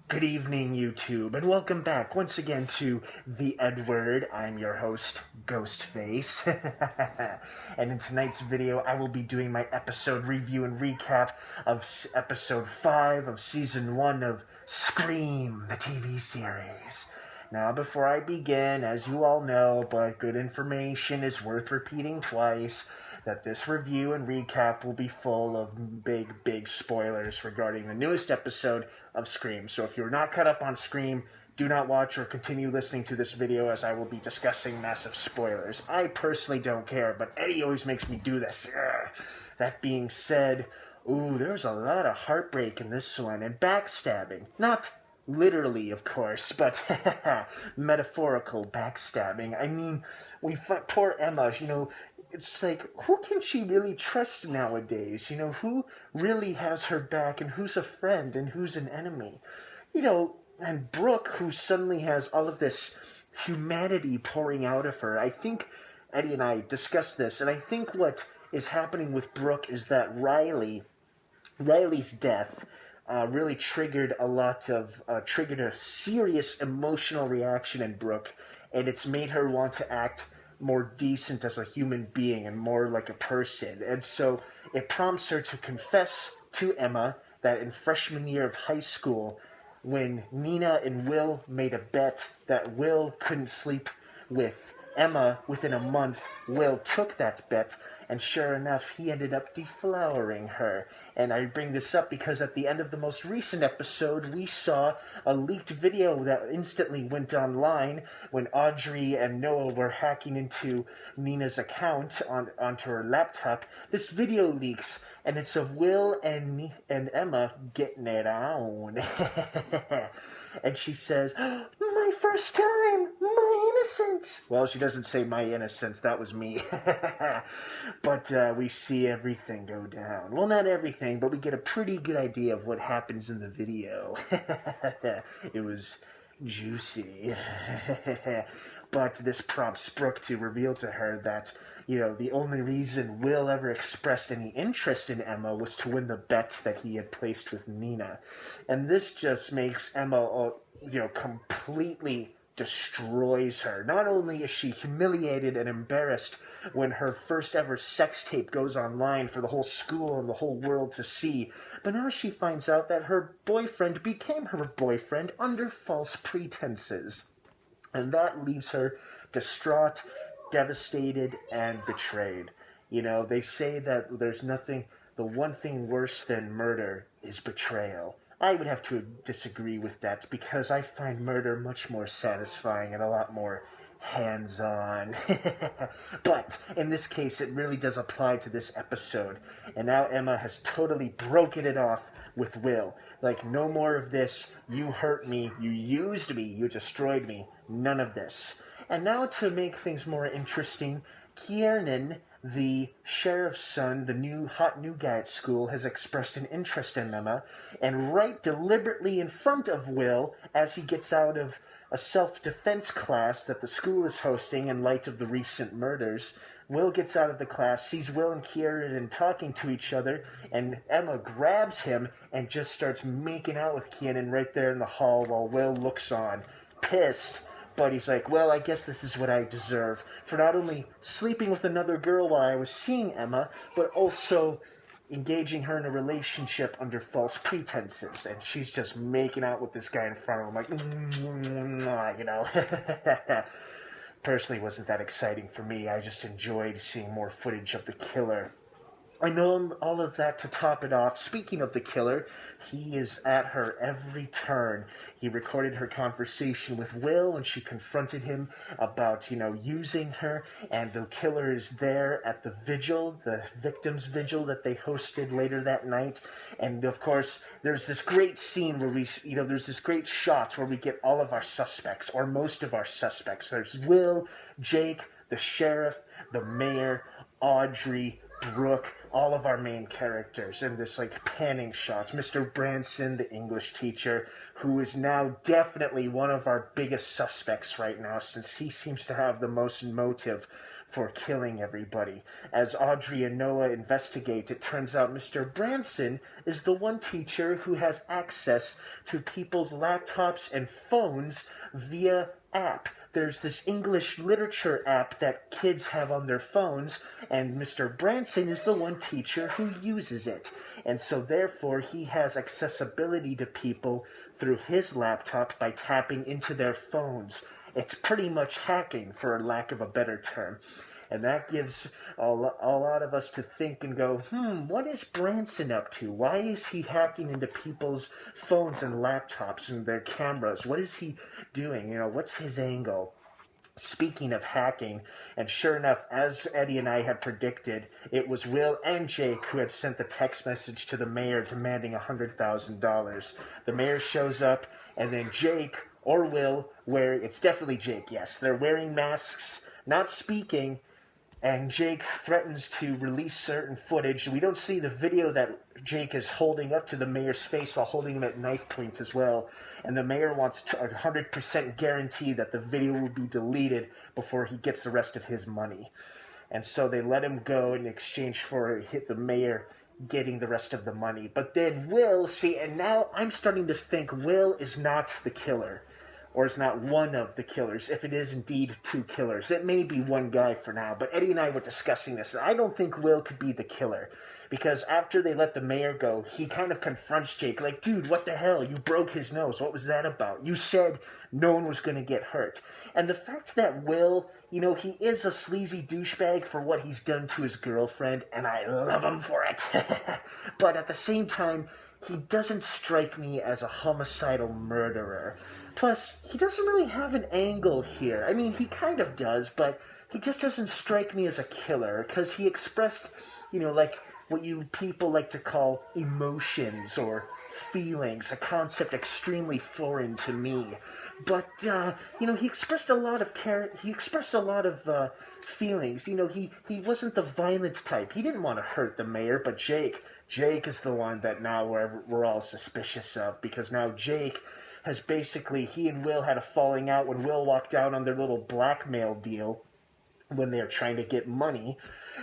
Good evening, YouTube, and welcome back once again to The Edward. I'm your host, Ghostface. And in tonight's video, I will be doing my episode review and recap of episode 5 of season 1 of Scream, the TV series. Now, before I begin, as you all know, but good information is worth repeating twice, that this review and recap will be full of big spoilers regarding the newest episode of Scream. So if you're not caught up on Scream, do not watch or continue listening to this video as I will be discussing massive spoilers. I personally don't care, but Eddie always makes me do this. Ugh. That being said, there's a lot of heartbreak in this one, and backstabbing. Not literally, of course, but metaphorical backstabbing. I mean, poor Emma, it's like, who can she really trust nowadays? Who really has her back, and who's a friend, and who's an enemy? And Brooke, who suddenly has all of this humanity pouring out of her. I think Eddie and I discussed this, and I think what is happening with Brooke is that Riley's death really triggered a serious emotional reaction in Brooke, and it's made her want to act more decent as a human being and more like a person. And so it prompts her to confess to Emma that in freshman year of high school, when Nina and Will made a bet that Will couldn't sleep with Emma within a month, Will took that bet, and sure enough, he ended up deflowering her. And I bring this up because at the end of the most recent episode, we saw a leaked video that instantly went online when Audrey and Noah were hacking into Nina's account onto her laptop. This video leaks, and it's of Will and Emma getting it on. And she says, "My first time, my innocence." Well, she doesn't say my innocence, that was me. But we see everything go down. Well, not everything, but we get a pretty good idea of what happens in the video. It was juicy. But this prompts Brooke to reveal to her that, the only reason Will ever expressed any interest in Emma was to win the bet that he had placed with Nina. And this just makes Emma, completely destroys her. Not only is she humiliated and embarrassed when her first ever sex tape goes online for the whole school and the whole world to see, but now she finds out that her boyfriend became her boyfriend under false pretenses. And that leaves her distraught, devastated, and betrayed. They say that the one thing worse than murder is betrayal. I would have to disagree with that because I find murder much more satisfying and a lot more hands-on. But in this case, it really does apply to this episode. And now Emma has totally broken it off with Will. Like, no more of this, you hurt me, you used me, you destroyed me. None of this. And now to make things more interesting, Kiernan, the sheriff's son, the hot new guy at school, has expressed an interest in Emma, and right deliberately in front of Will, as he gets out of a self-defense class that the school is hosting in light of the recent murders, Will gets out of the class, sees Will and Kiernan talking to each other, and Emma grabs him and just starts making out with Kiernan right there in the hall while Will looks on, pissed. But he's like, well, I guess this is what I deserve for not only sleeping with another girl while I was seeing Emma, but also engaging her in a relationship under false pretenses. And she's just making out with this guy in front of him, like, Personally, wasn't that exciting for me. I just enjoyed seeing more footage of the killer. I know all of that to top it off. Speaking of the killer, he is at her every turn. He recorded her conversation with Will when she confronted him about, using her, and the killer is there at the vigil, the victim's vigil that they hosted later that night. And of course, there's this great scene where there's this great shot where we get all of our suspects, or most of our suspects. There's Will, Jake, the sheriff, the mayor, Audrey, Brooke, all of our main characters in this panning shot. Mr. Branson, the English teacher, who is now definitely one of our biggest suspects right now, since he seems to have the most motive for killing everybody. As Audrey and Noah investigate, it turns out Mr. Branson is the one teacher who has access to people's laptops and phones via app. There's this English literature app that kids have on their phones, and Mr. Branson is the one teacher who uses it. And so therefore he has accessibility to people through his laptop by tapping into their phones. It's pretty much hacking, for lack of a better term. And that gives a lot of us to think and go, what is Branson up to? Why is he hacking into people's phones and laptops and their cameras? What is he doing? What's his angle? Speaking of hacking, and sure enough, as Eddie and I had predicted, it was Will and Jake who had sent the text message to the mayor demanding $100,000. The mayor shows up, and then Jake or Will it's definitely Jake, yes. They're wearing masks, not speaking, and Jake threatens to release certain footage. We don't see the video that Jake is holding up to the mayor's face while holding him at knife point as well. And the mayor wants to 100% guarantee that the video will be deleted before he gets the rest of his money. And so they let him go in exchange for the mayor getting the rest of the money. But then Will, and now I'm starting to think Will is not the killer. Or is not one of the killers, if it is indeed two killers. It may be one guy for now, but Eddie and I were discussing this. I don't think Will could be the killer, because after they let the mayor go, he kind of confronts Jake, like, dude, what the hell? You broke his nose. What was that about? You said no one was going to get hurt. And the fact that Will, he is a sleazy douchebag for what he's done to his girlfriend, and I love him for it. But at the same time, he doesn't strike me as a homicidal murderer. Plus, he doesn't really have an angle here. I mean, he kind of does, but he just doesn't strike me as a killer, because he expressed, like what you people like to call emotions or feelings, a concept extremely foreign to me. But, he expressed a lot of feelings. He wasn't the violent type. He didn't want to hurt the mayor, but Jake is the one that now we're all suspicious of, because now Jake has he and Will had a falling out when Will walked out on their little blackmail deal when they were trying to get money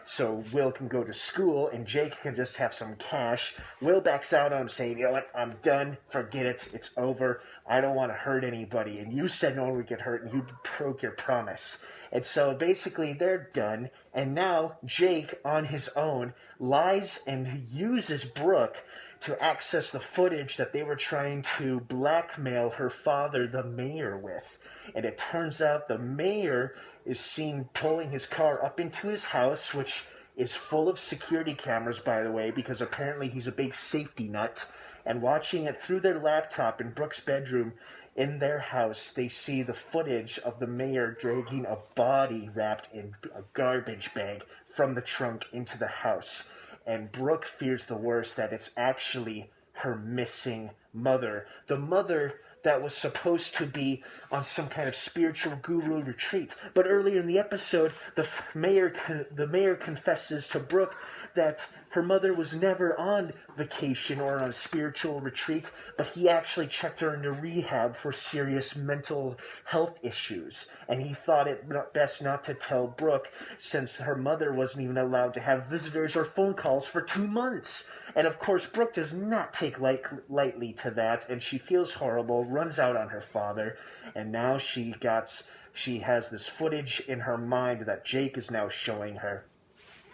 so Will can go to school and Jake can just have some cash. Will backs out on him saying, you know what, I'm done, forget it, it's over, I don't want to hurt anybody, and you said no one would get hurt and you broke your promise. And so basically they're done, and now Jake on his own lies and uses Brooke to access the footage that they were trying to blackmail her father, the mayor, with. And it turns out the mayor is seen pulling his car up into his house, which is full of security cameras, by the way, because apparently he's a big safety nut. And watching it through their laptop in Brooke's bedroom in their house, they see the footage of the mayor dragging a body wrapped in a garbage bag from the trunk into the house. And Brooke fears the worst, that it's actually her missing mother. The mother that was supposed to be on some kind of spiritual guru retreat. But earlier in the episode, the mayor confesses to Brooke that her mother was never on vacation or on a spiritual retreat, but he actually checked her into rehab for serious mental health issues. And he thought it best not to tell Brooke, since her mother wasn't even allowed to have visitors or phone calls for 2 months. And of course, Brooke does not take lightly to that, and she feels horrible, runs out on her father, and now she has this footage in her mind that Jake is now showing her,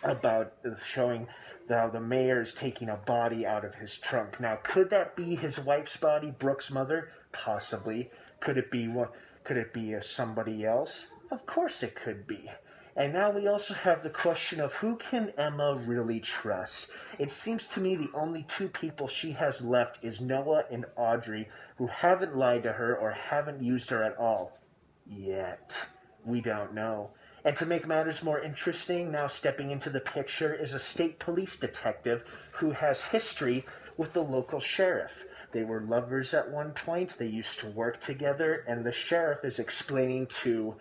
about showing how the mayor is taking a body out of his trunk. Now, could that be his wife's body, Brooke's mother? Possibly. Could it be somebody else? Of course it could be. And now we also have the question of, who can Emma really trust? It seems to me the only two people she has left is Noah and Audrey, who haven't lied to her or haven't used her at all. Yet. We don't know. And to make matters more interesting, now stepping into the picture is a state police detective who has history with the local sheriff. They were lovers at one point, they used to work together, and the sheriff is explaining to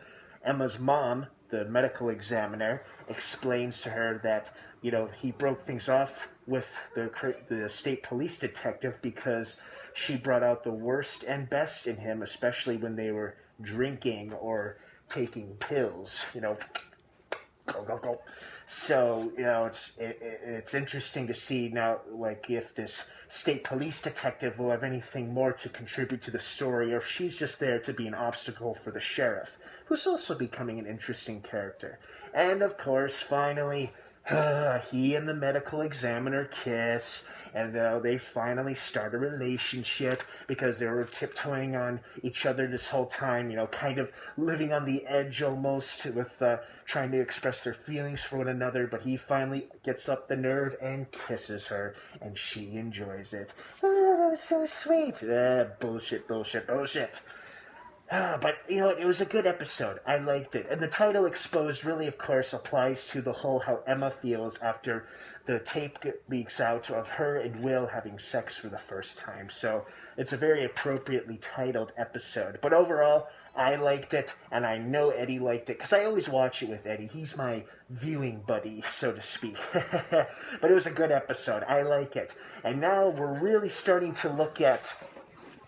Emma's mom, the medical examiner, explains to her that, he broke things off with the state police detective because she brought out the worst and best in him, especially when they were drinking or taking pills, Go, go, go. So, it's interesting to see now, like, if this state police detective will have anything more to contribute to the story, or if she's just there to be an obstacle for the sheriff, who's also becoming an interesting character. And, of course, finally, he and the medical examiner kiss, and they finally start a relationship because they were tiptoeing on each other this whole time, kind of living on the edge almost with trying to express their feelings for one another, but he finally gets up the nerve and kisses her, and she enjoys it. Oh, that was so sweet. Bullshit, bullshit, bullshit. But, it was a good episode. I liked it. And the title Exposed really, of course, applies to the whole how Emma feels after the tape leaks out of her and Will having sex for the first time. So it's a very appropriately titled episode. But overall, I liked it, and I know Eddie liked it, because I always watch it with Eddie. He's my viewing buddy, so to speak. But it was a good episode. I like it. And now we're really starting to look at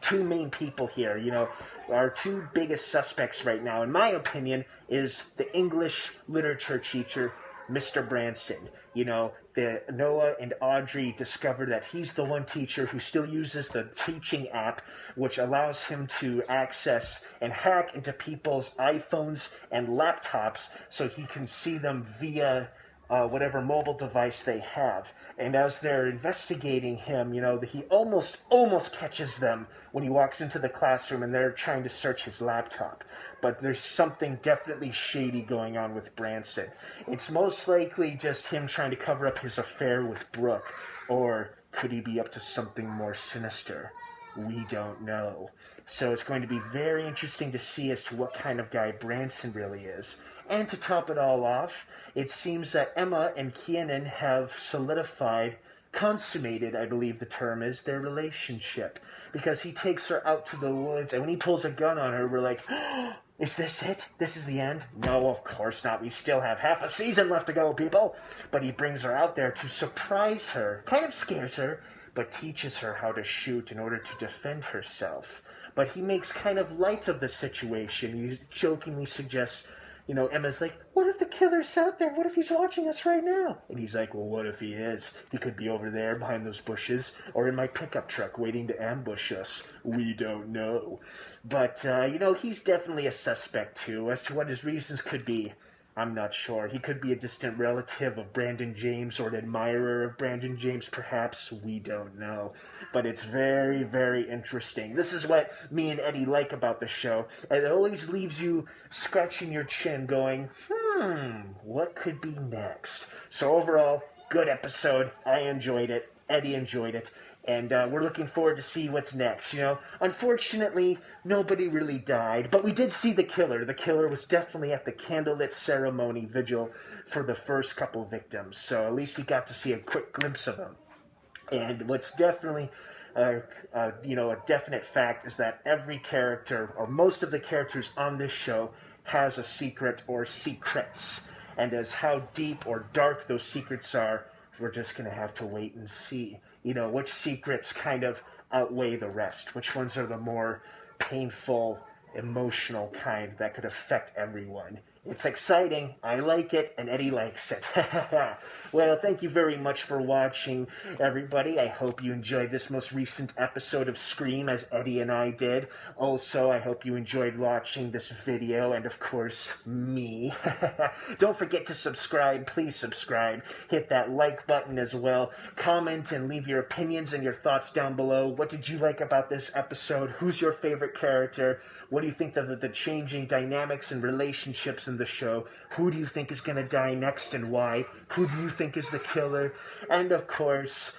two main people here, our two biggest suspects right now, in my opinion, is the English literature teacher, Mr. Branson. The Noah and Audrey discover that he's the one teacher who still uses the teaching app, which allows him to access and hack into people's iPhones and laptops so he can see them via whatever mobile device they have. And as they're investigating him, he almost catches them when he walks into the classroom and they're trying to search his laptop. But there's something definitely shady going on with Branson. It's most likely just him trying to cover up his affair with Brooke, or could he be up to something more sinister? We don't know. So it's going to be very interesting to see as to what kind of guy Branson really is. And to top it all off, it seems that Emma and Kiernan have consummated, I believe the term is, their relationship. Because he takes her out to the woods, and when he pulls a gun on her, we're like, oh, is this it? This is the end? No, of course not. We still have half a season left to go, people. But he brings her out there to surprise her, kind of scares her, but teaches her how to shoot in order to defend herself. But he makes kind of light of the situation. He jokingly suggests, Emma's like, what if the killer's out there? What if he's watching us right now? And he's like, well, what if he is? He could be over there behind those bushes or in my pickup truck waiting to ambush us. We don't know. But, he's definitely a suspect, too. As to what his reasons could be, I'm not sure. He could be a distant relative of Brandon James or an admirer of Brandon James, perhaps. We don't know. But it's very, very interesting. This is what me and Eddie like about the show. And it always leaves you scratching your chin going, what could be next? So overall, good episode. I enjoyed it. Eddie enjoyed it. And we're looking forward to see what's next. Unfortunately, nobody really died, but we did see the killer. The killer was definitely at the candlelit ceremony vigil for the first couple victims, so at least we got to see a quick glimpse of him. And what's definitely a definite fact is that every character, or most of the characters on this show, has a secret or secrets. And as how deep or dark those secrets are, we're just going to have to wait and see. Which secrets kind of outweigh the rest. Which ones are the more painful, emotional kind that could affect everyone. It's exciting. I like it, and Eddie likes it. Well, thank you very much for watching, everybody. I hope you enjoyed this most recent episode of Scream, as Eddie and I did. Also, I hope you enjoyed watching this video, and of course, me. Don't forget to subscribe. Please subscribe. Hit that like button as well. Comment and leave your opinions and your thoughts down below. What did you like about this episode? Who's your favorite character? What do you think of the changing dynamics and relationships in the show? Who do you think is going to die next and why? Who do you think is the killer? And of course,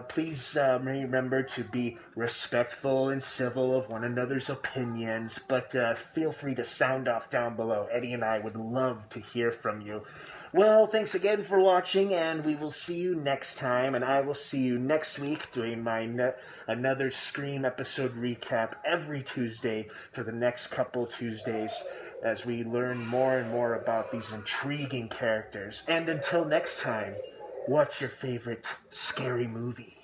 please remember to be respectful and civil of one another's opinions, but feel free to sound off down below. Eddie and I would love to hear from you. Well, thanks again for watching, and we will see you next time, and I will see you next week doing my another Scream episode recap every Tuesday for the next couple Tuesdays as we learn more and more about these intriguing characters. And until next time, what's your favorite scary movie?